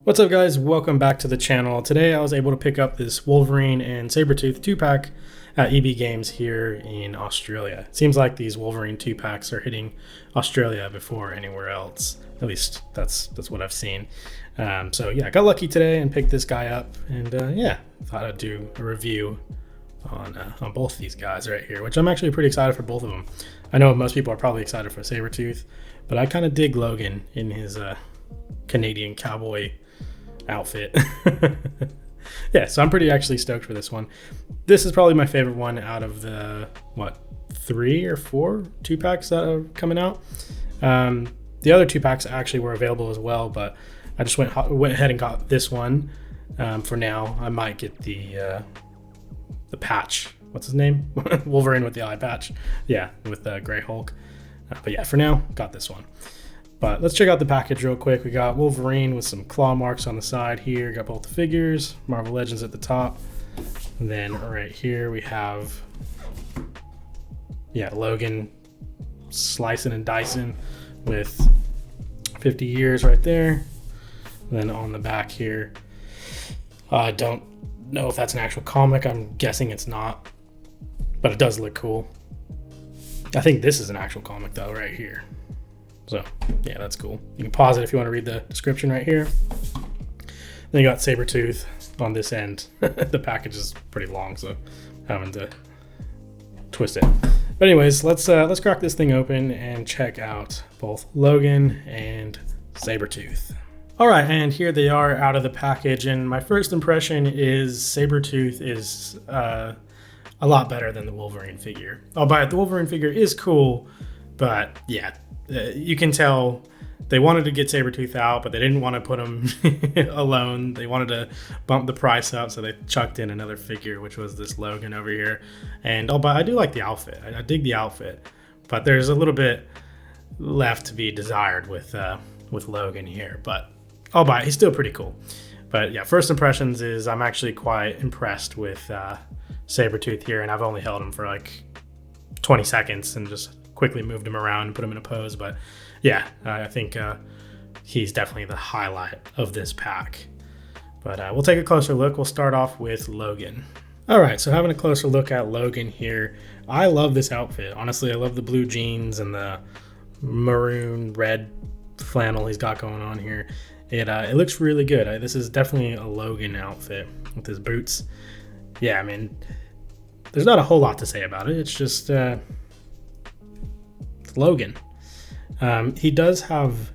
What's up, guys? Welcome back to the channel. Today I was able to pick up this Wolverine and Sabertooth 2-pack at EB Games here in Australia. It seems like these Wolverine 2-packs are hitting Australia before anywhere else. At least that's what I've seen. So yeah, I got lucky today and picked this guy up, and yeah, thought I'd do a review on both these guys right here, which I'm actually pretty excited for both of them. I know most people are probably excited for Sabertooth, but I kind of dig Logan in his Canadian cowboy outfit. Yeah, so I'm pretty actually stoked for this one. This is probably my favorite one out of the 3 or 4 2-packs that are coming out. The other 2-packs actually were available as well, but I just went ahead and got this one. For now, I might get the patch. What's his name? Wolverine with the eye patch. Yeah, with the Grey Hulk. But yeah, for now, got this one. But let's check out the package real quick. We got Wolverine with some claw marks on the side here. Got both the figures, Marvel Legends at the top. And then right here we have, yeah, Logan slicing and dicing with 50 years right there. And then on the back here, I don't know if that's an actual comic. I'm guessing it's not, but it does look cool. I think this is an actual comic though, right here. So yeah, that's cool. You can pause it if you want to read the description right here. Then you got Sabertooth on this end. The package is pretty long, so I'm having to twist it. But anyways, let's crack this thing open and check out both Logan and Sabertooth. All right, and here they are out of the package. And my first impression is Sabertooth is a lot better than the Wolverine figure. Albeit the Wolverine figure is cool, but yeah. You can tell they wanted to get Sabertooth out, but they didn't want to put him alone. They wanted to bump the price up, so they chucked in another figure, which was this Logan over here. And but I do like the outfit. I dig the outfit, but there's a little bit left to be desired with Logan here. But he's still pretty cool. But yeah, first impressions is I'm actually quite impressed with Sabertooth here, and I've only held him for like 20 seconds and just quickly moved him around and put him in a pose. But yeah, I think he's definitely the highlight of this pack. But we'll take a closer look. We'll start off with Logan. All right, so having a closer look at Logan here, I love this outfit. Honestly, I love the blue jeans and the maroon red flannel he's got going on here. It looks really good. This is definitely a Logan outfit with his boots. Yeah, I mean, there's not a whole lot to say about it. It's just Logan. He does have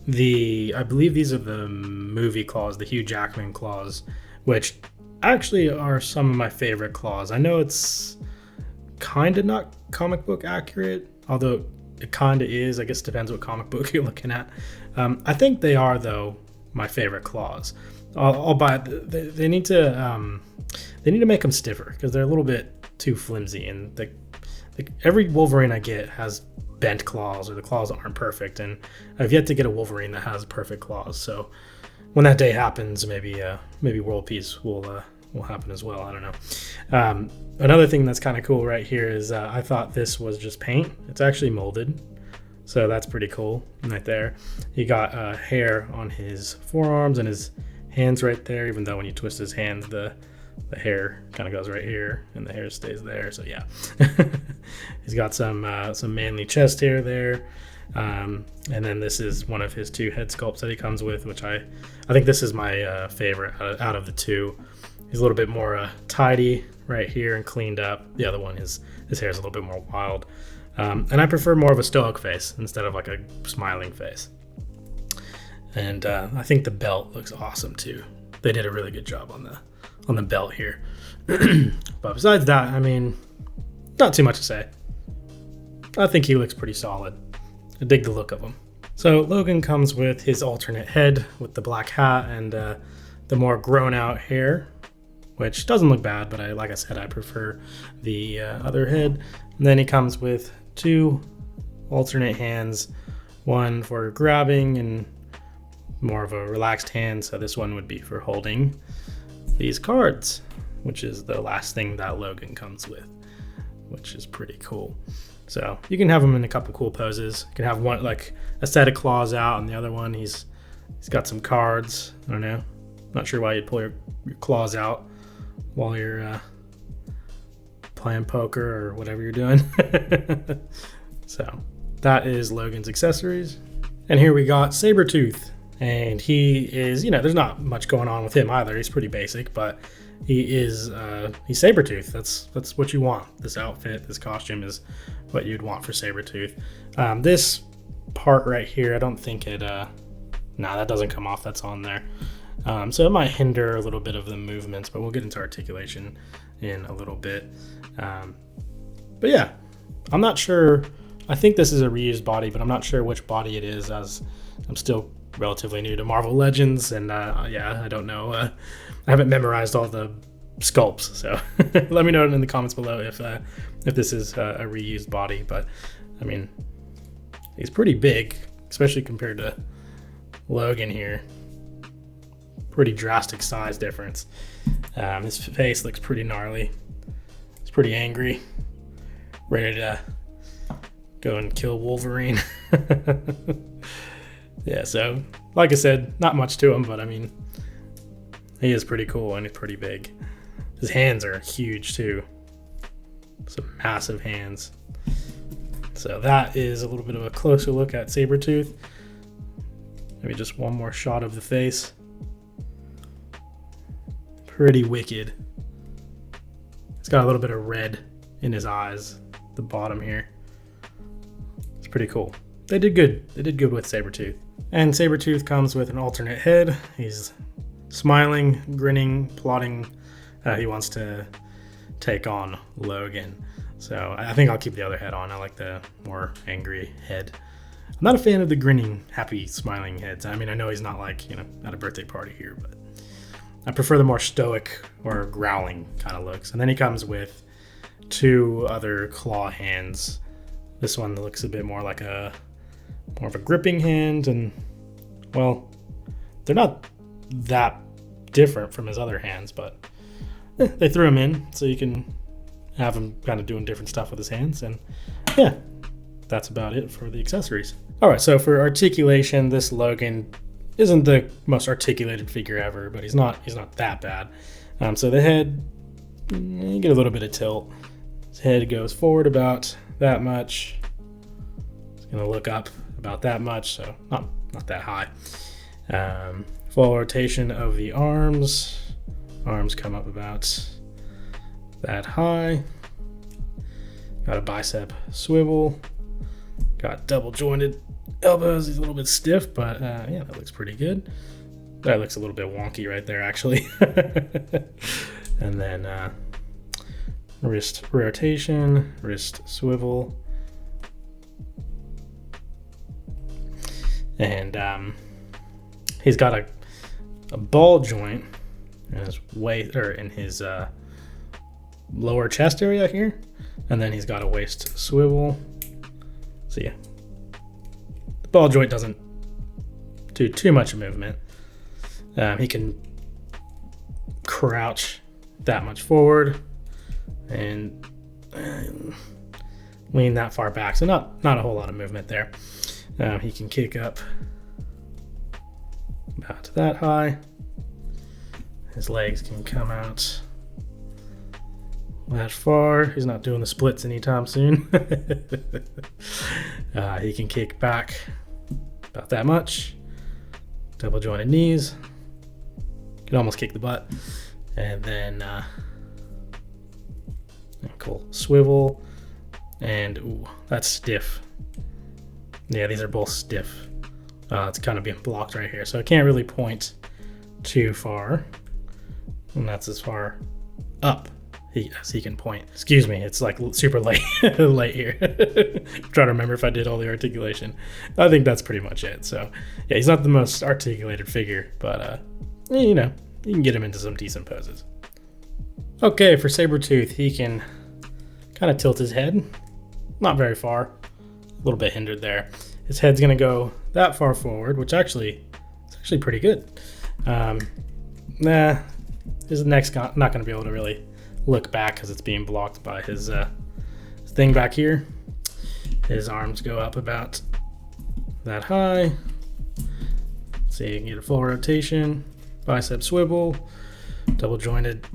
I believe these are the movie claws, the Hugh Jackman claws, which actually are some of my favorite claws. I know it's kind of not comic book accurate, although it kind of is. I guess it depends what comic book you're looking at. I think they are, though, my favorite claws. They need to make them stiffer because they're a little bit too flimsy, and every Wolverine I get has bent claws, or the claws aren't perfect, and I've yet to get a Wolverine that has perfect claws. So when that day happens, maybe world peace will happen as well. I don't know. Another thing that's kind of cool right here is I thought this was just paint. It's actually molded, so that's pretty cool right there. He got hair on his forearms and his hands right there, even though when you twist his hands, the hair kind of goes right here and the hair stays there. So yeah. He's got some manly chest hair there. And then this is one of his 2 head sculpts that he comes with, which I think this is my favorite out of the 2. He's a little bit more tidy right here and cleaned up. The other one, his hair is a little bit more wild. And I prefer more of a stoic face instead of like a smiling face. And I think the belt looks awesome too. They did a really good job on the belt here. But besides that, I mean, not too much to say. I think he looks pretty solid. I dig the look of him. So Logan comes with his alternate head with the black hat and the more grown out hair, which doesn't look bad, but like I said, I prefer the other head. And then he comes with 2 alternate hands, one for grabbing and more of a relaxed hand. So this one would be for holding these cards, which is the last thing that Logan comes with, which is pretty cool. So you can have him in a couple cool poses. You can have one like a set of claws out, and the other one he's He's got some cards. I don't know. Not sure why you'd pull your claws out while you're playing poker or whatever you're doing. So that is Logan's accessories. And here we got Sabertooth. And he is, you know, there's not much going on with him either. He's pretty basic, but he's Sabertooth. That's what you want. This outfit, this costume is what you'd want for Sabertooth. This part right here, I don't think it, that doesn't come off. That's on there. So it might hinder a little bit of the movements, but we'll get into articulation in a little bit. But yeah, I'm not sure. I think this is a reused body, but I'm not sure which body it is, as I'm still relatively new to Marvel Legends, and I don't know. I haven't memorized all the sculpts, so let me know in the comments below if this is a reused body. But I mean, he's pretty big, especially compared to Logan here. Pretty drastic size difference. His face looks pretty gnarly. He's pretty angry, ready to go and kill Wolverine. Yeah, so like I said, not much to him, but I mean, he is pretty cool and he's pretty big. His hands are huge too. Some massive hands. So that is a little bit of a closer look at Sabertooth. Maybe just one more shot of the face. Pretty wicked. He's got a little bit of red in his eyes, the bottom here. It's pretty cool. They did good. They did good with Sabertooth. And Sabertooth comes with an alternate head. He's smiling, grinning, plotting. He wants to take on Logan. So I think I'll keep the other head on. I like the more angry head. I'm not a fan of the grinning, happy, smiling heads. I mean, I know he's not like, you know, at a birthday party here, but I prefer the more stoic or growling kind of looks. And then he comes with two other claw hands. This one looks a bit more like more of a gripping hand, and well, they're not that different from his other hands, but they threw him in so you can have him kind of doing different stuff with his hands. And yeah, that's about it for the accessories. All right, so for articulation, this Logan isn't the most articulated figure ever, but he's not that bad. So the head, you get a little bit of tilt. His head goes forward about that much. It's gonna look up about that much, so not that high. Full rotation of the arms. Arms come up about that high. Got a bicep swivel. Got double jointed elbows. He's a little bit stiff, but yeah, that looks pretty good. That looks a little bit wonky right there, actually. And then wrist rotation, wrist swivel. And he's got a ball joint in his in his lower chest area here, and then he's got a waist swivel. So yeah, the ball joint doesn't do too much movement. He can crouch that much forward and lean that far back, so not a whole lot of movement there. He can kick up about that high. His legs can come out that far. He's not doing the splits anytime soon. He can kick back about that much. Double jointed knees. Can almost kick the butt. And then cool swivel. And ooh, that's stiff. Yeah, these are both stiff. It's kind of being blocked right here, so I can't really point too far. And that's as far up as he can point. Excuse me, it's like super late here. I'm trying to remember if I did all the articulation. I think that's pretty much it. So yeah, he's not the most articulated figure, but you know, you can get him into some decent poses. Okay, for Sabertooth, he can kind of tilt his head. Not very far. A little bit hindered there. His head's gonna go that far forward, which actually is actually pretty good. His neck's not gonna be able to really look back because it's being blocked by his thing back here. His arms go up about that high. So you can get a full rotation, bicep swivel, double jointed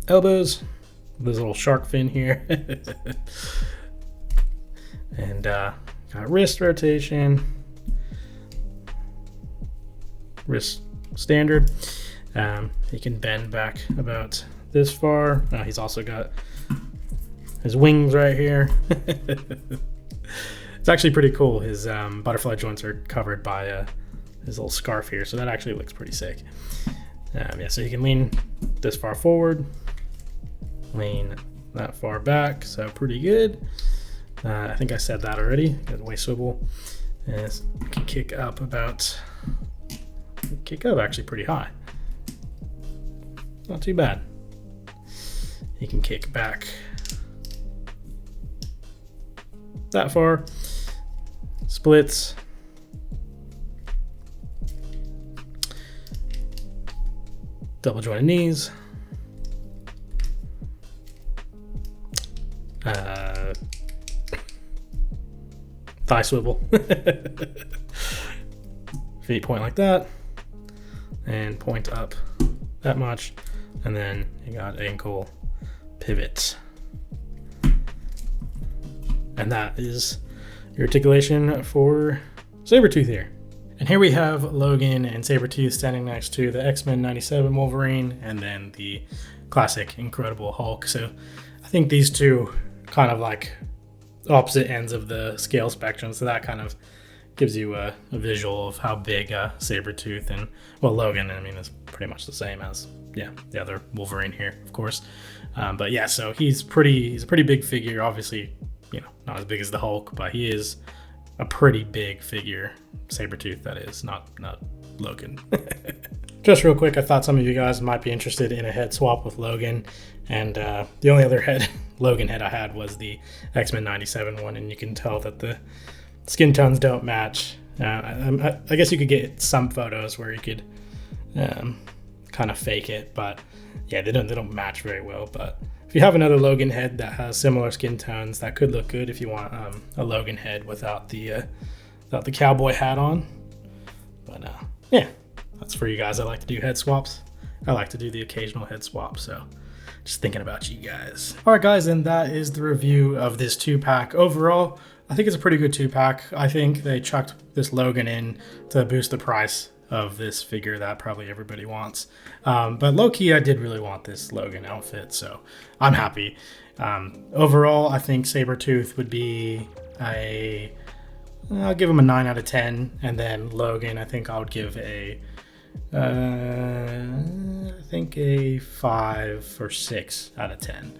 elbows, this little shark fin here. And got wrist rotation, wrist standard. He can bend back about this far. He's also got his wings right here. It's actually pretty cool. His butterfly joints are covered by his little scarf here, so that actually looks pretty sick. Yeah, so you can lean this far forward, lean that far back, so pretty good. I think I said that already. Got the waist swivel, and it can kick up actually pretty high. Not too bad. You can kick back that far, splits, double jointed knees, thigh swivel, feet point like that, and point up that much, and then you got ankle pivot. And that is your articulation for Sabertooth here. And here we have Logan and Sabretooth standing next to the X-Men 97 Wolverine and then the classic Incredible Hulk. So I think these two kind of like opposite ends of the scale spectrum. So that kind of gives you a visual of how big Sabretooth and, well, Logan, I mean, is pretty much the same as, yeah, the other Wolverine here, of course. But yeah, so he's a pretty big figure. Obviously, you know, not as big as the Hulk, but he is a pretty big figure. Sabretooth, that is, not Logan. Just real quick, I thought some of you guys might be interested in a head swap with Logan, and the only other Logan head I had was the X-Men 97 one, and you can tell that the skin tones don't match. I guess you could get some photos where you could kind of fake it, but yeah, they don't match very well. But if you have another Logan head that has similar skin tones, that could look good if you want a Logan head without the cowboy hat on. But yeah, that's for you guys. I like to do head swaps. I like to do the occasional head swap, so just thinking about you guys. All right, guys, and that is the review of this 2-pack. Overall, I think it's a pretty good 2-pack. I think they chucked this Logan in to boost the price of this figure that probably everybody wants. But low-key, I did really want this Logan outfit, so I'm happy. Overall, I think Sabertooth would be I'll give him a 9 out of 10, and then Logan, I think I would give a 5 or 6 out of 10.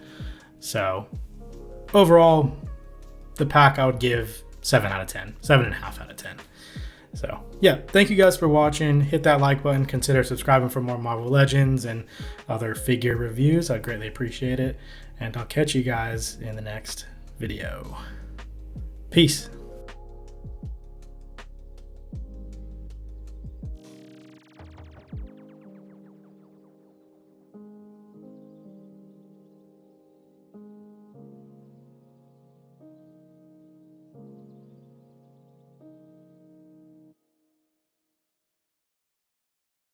So overall, the pack I would give 7 out of 10, 7.5 out of 10. So yeah, thank you guys for watching. Hit that like button, consider subscribing for more Marvel Legends and other figure reviews. I'd greatly appreciate it. And I'll catch you guys in the next video. Peace.